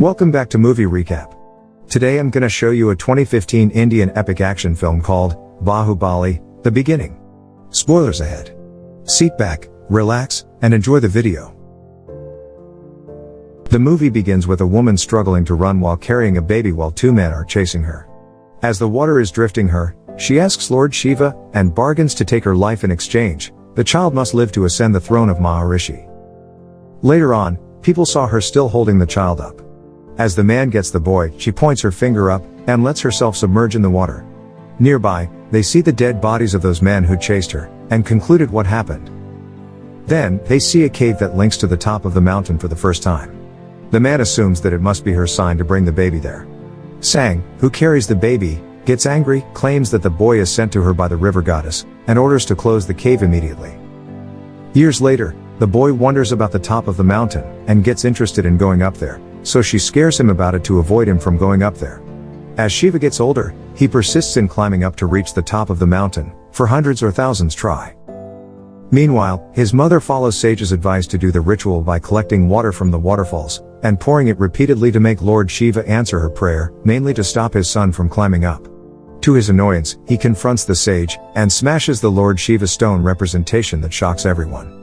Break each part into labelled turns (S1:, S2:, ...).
S1: Welcome back to Movie Recap. Today I'm gonna show you a 2015 Indian epic action film called Bahubali: The Beginning. Spoilers ahead. Sit back, relax, and enjoy the video. The movie begins with a woman struggling to run while carrying a baby while two men are chasing her. As the water is drifting her, she asks Lord Shiva and bargains to take her life in exchange. The child must live to ascend the throne of Maharishi. Later on, people saw her still holding the child up. As the man gets the boy, she points her finger up and lets herself submerge in the water. Nearby, they see the dead bodies of those men who chased her and concluded what happened. Then, they see a cave that links to the top of the mountain for the first time. The man assumes that it must be her sign to bring the baby there. Sang, who carries the baby, gets angry, claims that the boy is sent to her by the river goddess, and orders to close the cave immediately. Years later, the boy wonders about the top of the mountain and gets interested in going up there, so she scares him about it to avoid him from going up there. As Shiva gets older, he persists in climbing up to reach the top of the mountain, for hundreds or thousands try. Meanwhile, his mother follows Sage's advice to do the ritual by collecting water from the waterfalls, and pouring it repeatedly to make Lord Shiva answer her prayer, mainly to stop his son from climbing up. To his annoyance, he confronts the sage, and smashes the Lord Shiva stone representation that shocks everyone.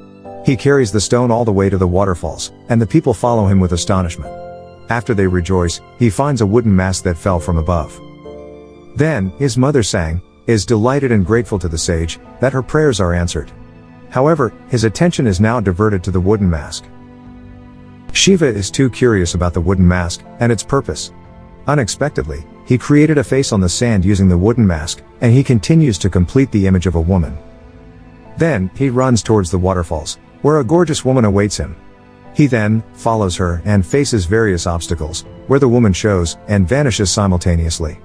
S1: He carries the stone all the way to the waterfalls, and the people follow him with astonishment. After they rejoice, he finds a wooden mask that fell from above. Then, his mother Sang, is delighted and grateful to the sage, that her prayers are answered. However, his attention is now diverted to the wooden mask. Shiva is too curious about the wooden mask, and its purpose. Unexpectedly, he created a face on the sand using the wooden mask, and he continues to complete the image of a woman. Then, he runs towards the waterfalls, where a gorgeous woman awaits him. He then follows her and faces various obstacles, where the woman shows and vanishes simultaneously.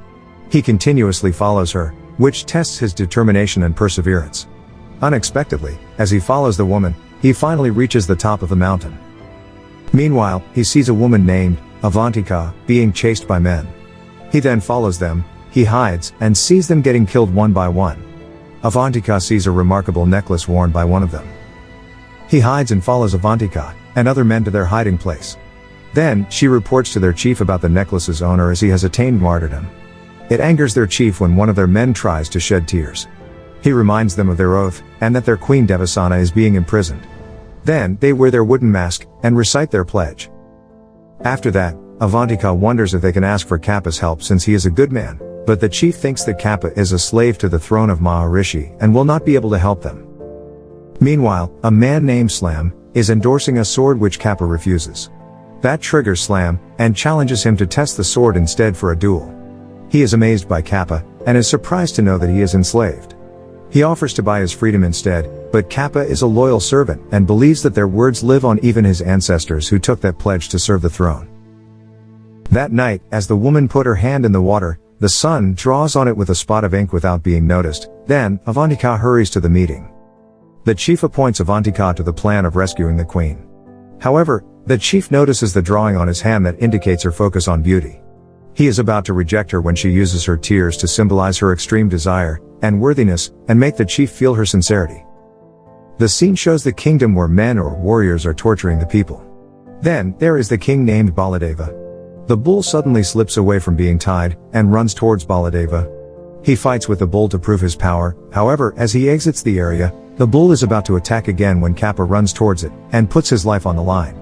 S1: He continuously follows her, which tests his determination and perseverance. Unexpectedly, as he follows the woman, he finally reaches the top of the mountain. Meanwhile, he sees a woman named Avantika being chased by men. He then follows them, he hides, and sees them getting killed one by one. Avantika sees a remarkable necklace worn by one of them. He hides and follows Avantika and other men to their hiding place. Then, she reports to their chief about the necklace's owner as he has attained martyrdom. It angers their chief when one of their men tries to shed tears. He reminds them of their oath, and that their queen Devasana is being imprisoned. Then, they wear their wooden mask, and recite their pledge. After that, Avantika wonders if they can ask for Kappa's help since he is a good man, but the chief thinks that Kappa is a slave to the throne of Maharishi and will not be able to help them. Meanwhile, a man named Slam is endorsing a sword which Kappa refuses. That triggers Slam, and challenges him to test the sword instead for a duel. He is amazed by Kappa, and is surprised to know that he is enslaved. He offers to buy his freedom instead, but Kappa is a loyal servant and believes that their words live on, even his ancestors who took that pledge to serve the throne. That night, as the woman put her hand in the water, the sun draws on it with a spot of ink without being noticed. Then, Avantika hurries to the meeting. The chief appoints Avantika to the plan of rescuing the queen. However, the chief notices the drawing on his hand that indicates her focus on beauty. He is about to reject her when she uses her tears to symbolize her extreme desire and worthiness, and make the chief feel her sincerity. The scene shows the kingdom where men or warriors are torturing the people. Then, there is the king named Baladeva. The bull suddenly slips away from being tied, and runs towards Baladeva. He fights with the bull to prove his power. However, as he exits the area, the bull is about to attack again when Kappa runs towards it, and puts his life on the line.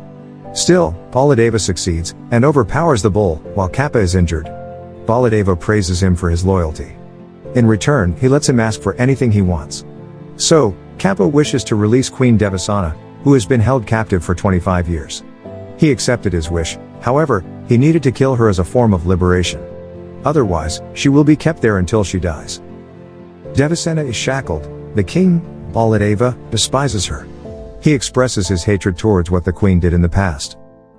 S1: Still, Baladeva succeeds, and overpowers the bull, while Kappa is injured. Baladeva praises him for his loyalty. In return, he lets him ask for anything he wants. So, Kappa wishes to release Queen Devasana, who has been held captive for 25 years. He accepted his wish, however, he needed to kill her as a form of liberation. Otherwise, she will be kept there until she dies. Devasena is shackled. The king, Baladeva, despises her. He expresses his hatred towards what the queen did in the past.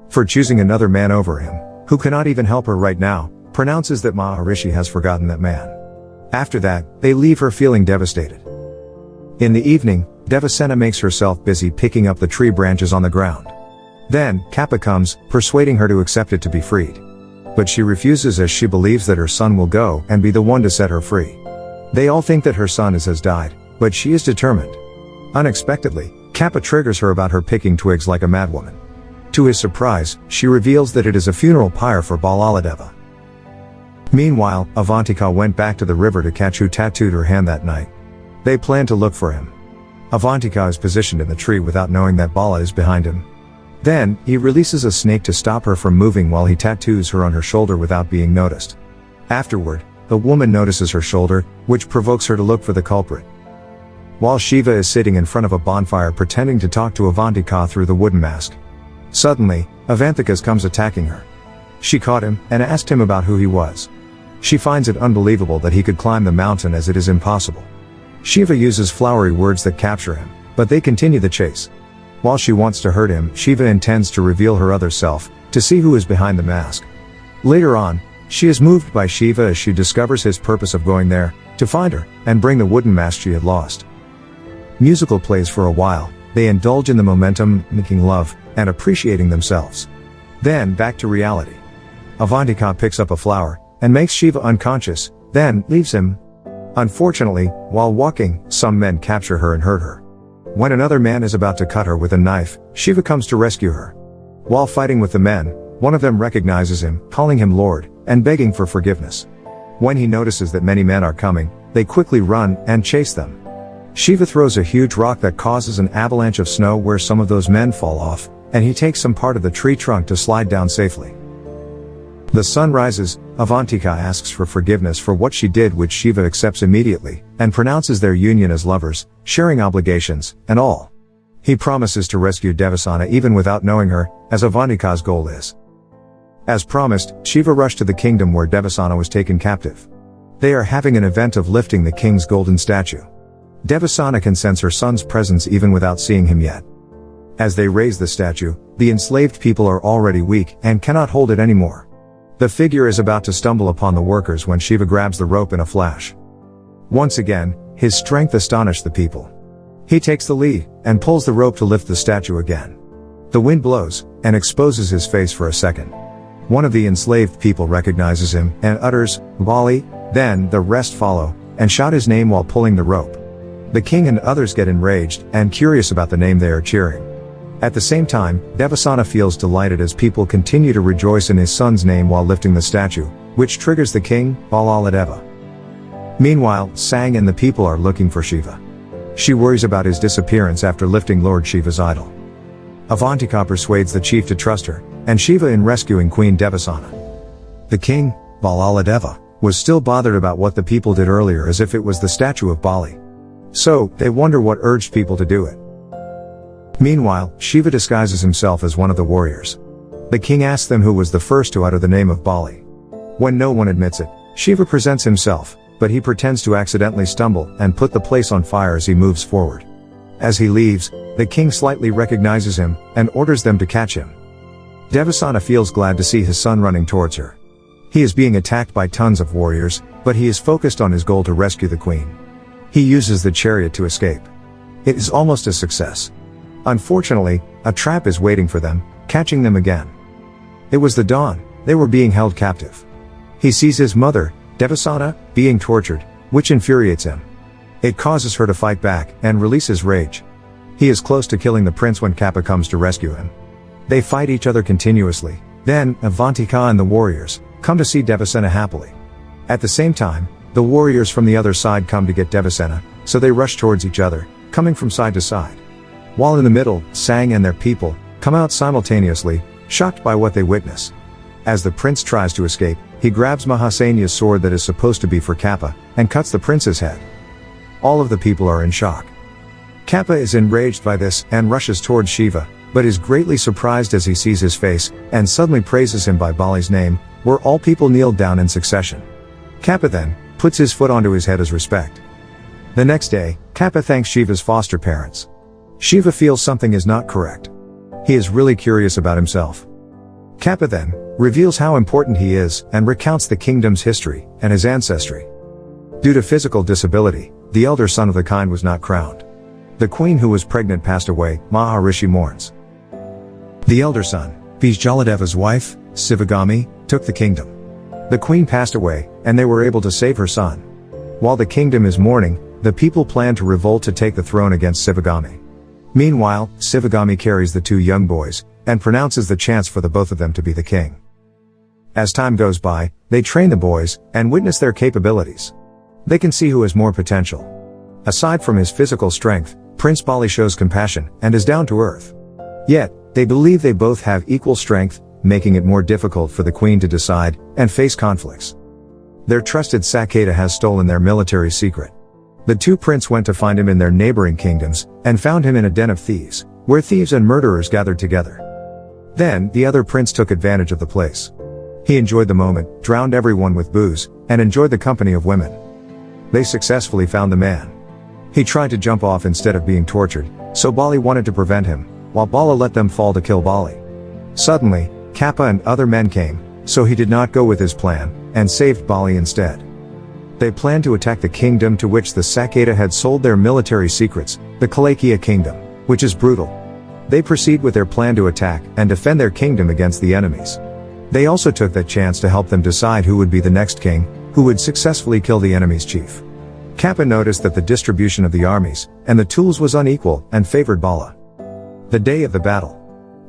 S1: For choosing another man over him, who cannot even help her right now, pronounces that Maharishi has forgotten that man. After that, they leave her feeling devastated. In the evening, Devasena makes herself busy picking up the tree branches on the ground. Then, Kappa comes, persuading her to accept it to be freed. But she refuses as she believes that her son will go and be the one to set her free. They all think that her son has died, but she is determined. Unexpectedly, Kappa triggers her about her picking twigs like a madwoman. To his surprise, she reveals that it is a funeral pyre for Balaladeva. Meanwhile, Avantika went back to the river to catch who tattooed her hand that night. They plan to look for him. Avantika is positioned in the tree without knowing that Bala is behind him. Then, he releases a snake to stop her from moving while he tattoos her on her shoulder without being noticed. Afterward, the woman notices her shoulder, which provokes her to look for the culprit. While Shiva is sitting in front of a bonfire pretending to talk to Avantika through the wooden mask. Suddenly, Avantika comes attacking her. She caught him, and asked him about who he was. She finds it unbelievable that he could climb the mountain as it is impossible. Shiva uses flowery words that capture him, but they continue the chase. While she wants to hurt him, Shiva intends to reveal her other self, to see who is behind the mask. Later on, she is moved by Shiva as she discovers his purpose of going there, to find her, and bring the wooden mask she had lost. Musical plays for a while, they indulge in the momentum, making love, and appreciating themselves. Then, back to reality. Avantika picks up a flower, and makes Shiva unconscious, then, leaves him. Unfortunately, while walking, some men capture her and hurt her. When another man is about to cut her with a knife, Shiva comes to rescue her. While fighting with the men, one of them recognizes him, calling him Lord, and begging for forgiveness. When he notices that many men are coming, they quickly run, and chase them. Shiva throws a huge rock that causes an avalanche of snow where some of those men fall off, and he takes some part of the tree trunk to slide down safely. The sun rises, Avantika asks for forgiveness for what she did, which Shiva accepts immediately, and pronounces their union as lovers, sharing obligations, and all. He promises to rescue Devasana even without knowing her, as Avantika's goal is. As promised, Shiva rushed to the kingdom where Devasana was taken captive. They are having an event of lifting the king's golden statue. Devasana can sense her son's presence even without seeing him yet. As they raise the statue, the enslaved people are already weak, and cannot hold it anymore. The figure is about to stumble upon the workers when Shiva grabs the rope in a flash. Once again, his strength astonished the people. He takes the lead, and pulls the rope to lift the statue again. The wind blows, and exposes his face for a second. One of the enslaved people recognizes him, and utters, "Bali," then the rest follow, and shout his name while pulling the rope. The king and others get enraged, and curious about the name they are cheering. At the same time, Devasana feels delighted as people continue to rejoice in his son's name while lifting the statue, which triggers the king, Balaladeva. Meanwhile, Sang and the people are looking for Shiva. She worries about his disappearance after lifting Lord Shiva's idol. Avantika persuades the chief to trust her, and Shiva in rescuing Queen Devasana. The king, Balaladeva, was still bothered about what the people did earlier as if it was the statue of Bali. So, they wonder what urged people to do it. Meanwhile, Shiva disguises himself as one of the warriors. The king asks them who was the first to utter the name of Bali. When no one admits it, Shiva presents himself, but he pretends to accidentally stumble and put the place on fire as he moves forward. As he leaves, the king slightly recognizes him, and orders them to catch him. Devasana feels glad to see his son running towards her. He is being attacked by tons of warriors, but he is focused on his goal to rescue the queen. He uses the chariot to escape. It is almost a success. Unfortunately, a trap is waiting for them, catching them again. It was the dawn, they were being held captive. He sees his mother, Devasana, being tortured, which infuriates him. It causes her to fight back, and release his rage. He is close to killing the prince when Kappa comes to rescue him. They fight each other continuously, then, Avantika and the warriors, come to see Devasana happily. At the same time, the warriors from the other side come to get Devasana, so they rush towards each other, coming from side to side. While in the middle, Sang and their people come out simultaneously, shocked by what they witness. As the prince tries to escape, he grabs Mahasenya's sword that is supposed to be for Kappa, and cuts the prince's head. All of the people are in shock. Kappa is enraged by this, and rushes towards Shiva, but is greatly surprised as he sees his face, and suddenly praises him by Bali's name, where all people kneeled down in succession. Kappa then puts his foot onto his head as respect. The next day, Kappa thanks Shiva's foster parents. Shiva feels something is not correct. He is really curious about himself. Kappa then reveals how important he is, and recounts the kingdom's history, and his ancestry. Due to physical disability, the elder son of the kind was not crowned. The queen who was pregnant passed away, Maharishi mourns. The elder son, Vijjaladeva's wife, Sivagami, took the kingdom. The queen passed away, and they were able to save her son. While the kingdom is mourning, the people plan to revolt to take the throne against Sivagami. Meanwhile, Sivagami carries the two young boys, and pronounces the chance for the both of them to be the king. As time goes by, they train the boys, and witness their capabilities. They can see who has more potential. Aside from his physical strength, Prince Bali shows compassion, and is down to earth. Yet, they believe they both have equal strength, making it more difficult for the queen to decide, and face conflicts. Their trusted Saketa has stolen their military secret. The two princes went to find him in their neighboring kingdoms, and found him in a den of thieves, where thieves and murderers gathered together. Then, the other prince took advantage of the place. He enjoyed the moment, drowned everyone with booze, and enjoyed the company of women. They successfully found the man. He tried to jump off instead of being tortured, so Bali wanted to prevent him, while Bala let them fall to kill Bali. Suddenly, Kappa and other men came, so he did not go with his plan, and saved Bali instead. They planned to attack the kingdom to which the Saketa had sold their military secrets, the Kalakia kingdom, which is brutal. They proceed with their plan to attack and defend their kingdom against the enemies. They also took that chance to help them decide who would be the next king, who would successfully kill the enemy's chief. Kappa noticed that the distribution of the armies and the tools was unequal and favored Bala. The day of the battle.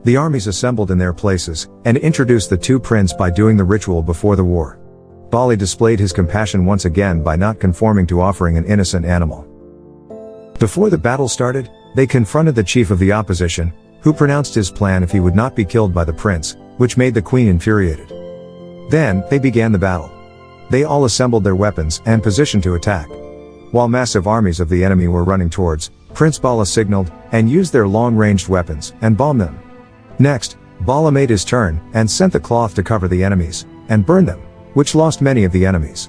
S1: The armies assembled in their places, and introduced the two princes by doing the ritual before the war. Bali displayed his compassion once again by not conforming to offering an innocent animal. Before the battle started, they confronted the chief of the opposition, who pronounced his plan if he would not be killed by the prince, which made the queen infuriated. Then, they began the battle. They all assembled their weapons and positioned to attack. While massive armies of the enemy were running towards, Prince Bala signaled, and used their long-ranged weapons, and bombed them. Next, Bala made his turn, and sent the cloth to cover the enemies, and burned them, which lost many of the enemies.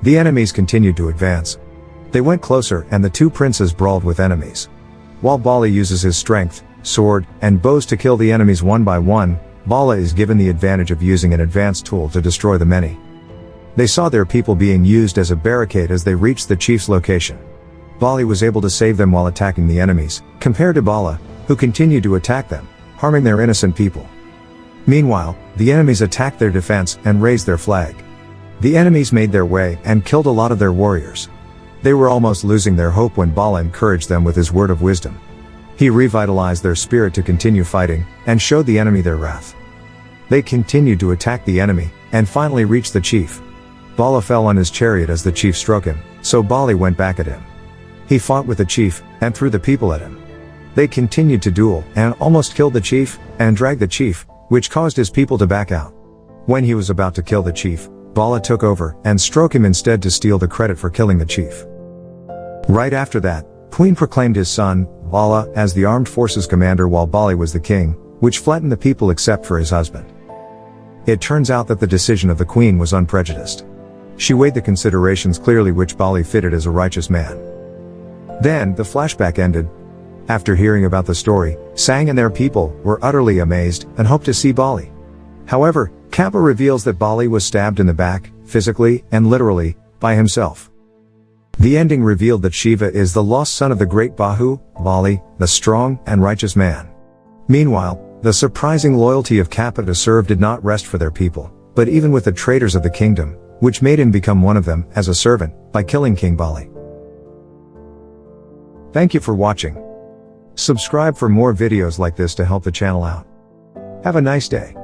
S1: The enemies continued to advance. They went closer, and the two princes brawled with enemies. While Bali uses his strength, sword, and bows to kill the enemies one by one, Bala is given the advantage of using an advanced tool to destroy the many. They saw their people being used as a barricade as they reached the chief's location. Bali was able to save them while attacking the enemies, compared to Bala, who continued to attack them, harming their innocent people. Meanwhile, the enemies attacked their defense and raised their flag. The enemies made their way and killed a lot of their warriors. They were almost losing their hope when Bala encouraged them with his word of wisdom. He revitalized their spirit to continue fighting, and showed the enemy their wrath. They continued to attack the enemy, and finally reached the chief. Bala fell on his chariot as the chief struck him, so Bali went back at him. He fought with the chief, and threw the people at him. They continued to duel, and almost killed the chief, and dragged the chief, which caused his people to back out. When he was about to kill the chief, Bala took over, and struck him instead to steal the credit for killing the chief. Right after that, Queen proclaimed his son, Bala, as the armed forces commander while Bali was the king, which flattened the people except for his husband. It turns out that the decision of the queen was unprejudiced. She weighed the considerations clearly which Bali fitted as a righteous man. Then, the flashback ended. After hearing about the story, Sang and their people were utterly amazed, and hoped to see Bali. However, Kappa reveals that Bali was stabbed in the back, physically, and literally, by himself. The ending revealed that Shiva is the lost son of the great Bahu, Bali, the strong and righteous man. Meanwhile, the surprising loyalty of Kappa to serve did not rest for their people, but even with the traitors of the kingdom, which made him become one of them, as a servant, by killing King Bali. Thank you for watching. Subscribe for more videos like this to help the channel out. Have a nice day.